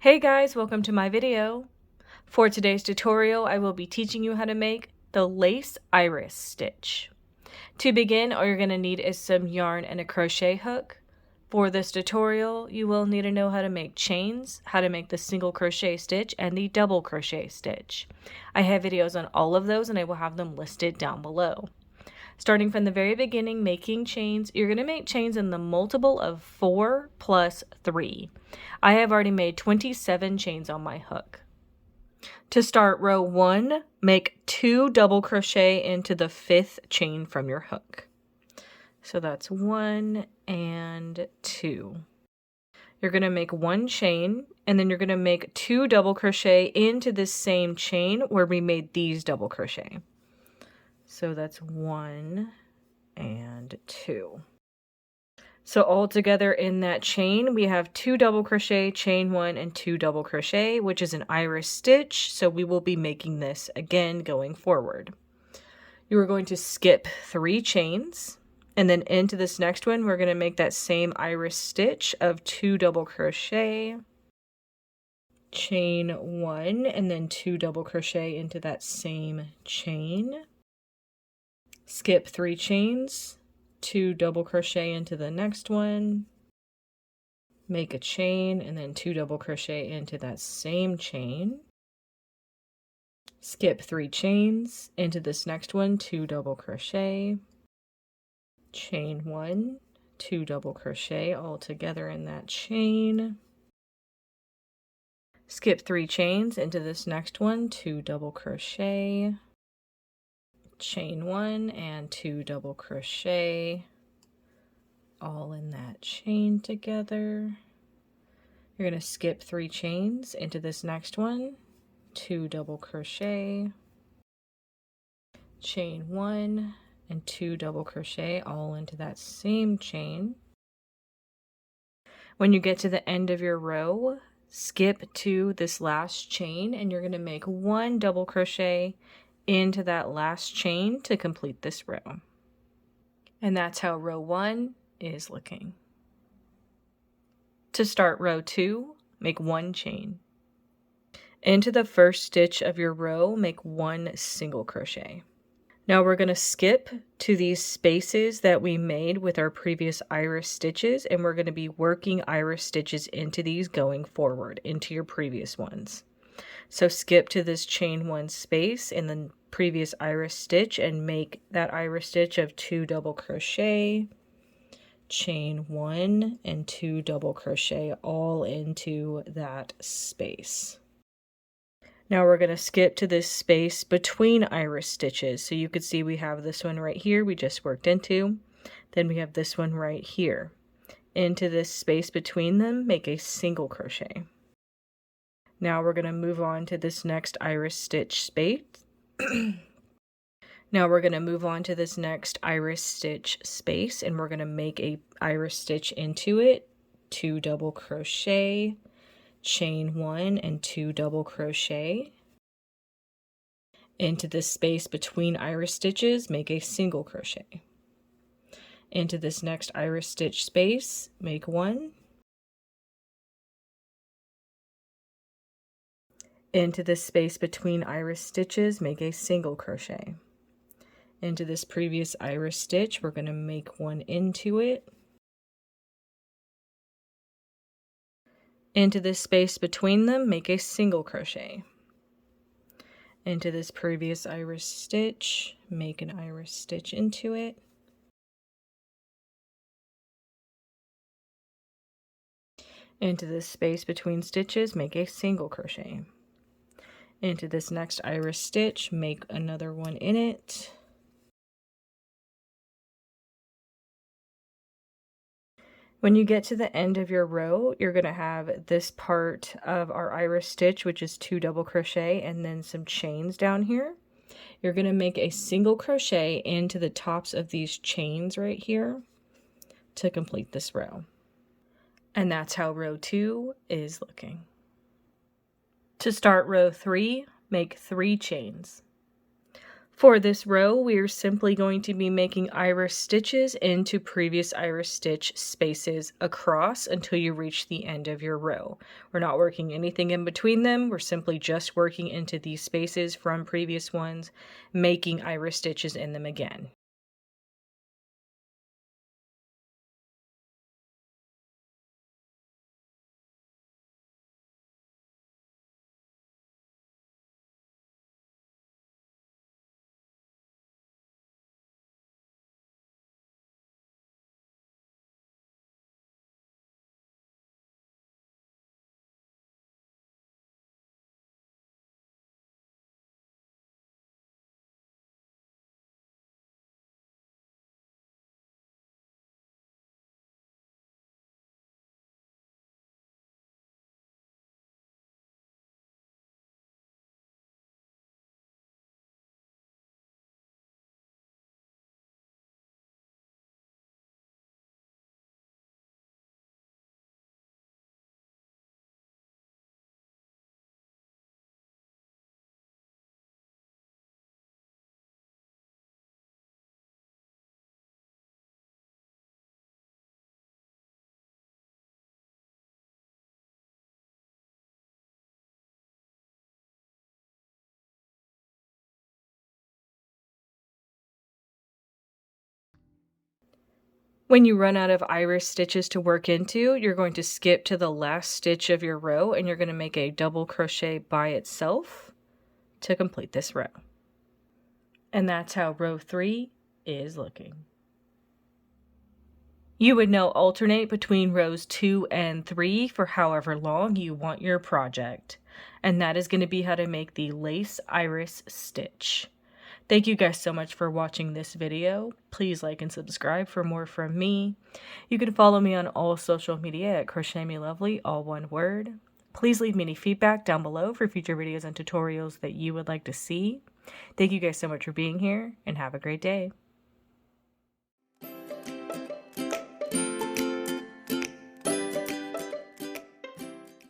Hey guys, welcome to my video. For today's tutorial, I will be teaching you how to make the lace iris stitch. To begin, all you're going to need is some yarn and a crochet hook. For this tutorial, you will need to know how to make chains, how to make the single crochet stitch, and the double crochet stitch. I have videos on all of those and I will have them listed down below. Starting from the very beginning, making chains, you're going to make chains in the multiple of 4 plus 3. I have already made 27 chains on my hook. To start row 1, make 2 double crochet into the 5th chain from your hook. So that's 1 and 2. You're going to make 1 chain, and then you're going to make 2 double crochet into this same chain where we made these double crochet. So that's 1 and 2. So all together in that chain, we have 2 double crochet, chain 1, and 2 double crochet, which is an iris stitch. So we will be making this again going forward. You are going to skip 3 chains, and then into this next one, we're going to make that same iris stitch of 2 double crochet, chain 1, and then 2 double crochet into that same chain. Skip 3 chains, 2 double crochet into the next one, make a chain, and then 2 double crochet into that same chain. Skip 3 chains into this next one, 2 double crochet, chain 1, 2 double crochet all together in that chain. Skip 3 chains into this next one, 2 double crochet, chain 1, and 2 double crochet all in that chain together. You're going to skip 3 chains into this next one, 2 double crochet, chain 1, and 2 double crochet all into that same chain. When you get to the end of your row, skip to this last chain and you're going to make 1 double crochet into that last chain to complete this row. And that's how row 1 is looking. To start row 2, make 1 chain. Into the first stitch of your row, make 1 single crochet. Now we're going to skip to these spaces that we made with our previous iris stitches, and we're going to be working iris stitches into these going forward, into your previous ones. So skip to this chain 1 space in the previous iris stitch and make that iris stitch of 2 double crochet, chain 1, and 2 double crochet all into that space. Now we're going to skip to this space between iris stitches. So you could see we have this one right here we just worked into. Then we have this one right here. Into this space between them, make a single crochet. Now we're going to move on to this next iris stitch space. Now we're going to move on to this next iris stitch space, and we're going to make a iris stitch into it, 2 double crochet, chain 1, and 2 double crochet. Into this space between iris stitches, make a single crochet. Into this next iris stitch space, make 1. Into this space between iris stitches, make a single crochet. Into this previous iris stitch, we're going to make 1 into it. Into this space between them, make a single crochet. Into this previous iris stitch, make an iris stitch into it. Into this space between stitches, make a single crochet. Into this next iris stitch, make another one in it. When you get to the end of your row, you're going to have this part of our iris stitch, which is 2 double crochet and then some chains down here. You're going to make a single crochet into the tops of these chains right here to complete this row. And that's how row 2 is looking. To start row 3, make 3 chains. For this row, we are simply going to be making iris stitches into previous iris stitch spaces across until you reach the end of your row. We're not working anything in between them. We're simply just working into these spaces from previous ones, making iris stitches in them again. When you run out of iris stitches to work into, you're going to skip to the last stitch of your row and you're going to make a double crochet by itself to complete this row. And that's how row 3 is looking. You would now alternate between rows 2 and 3 for however long you want your project. And that is going to be how to make the lace iris stitch. Thank you guys so much for watching this video. Please like and subscribe for more from me. You can follow me on all social media at crochetmelovely, all one word. Please leave me any feedback down below for future videos and tutorials that you would like to see. Thank you guys so much for being here and have a great day.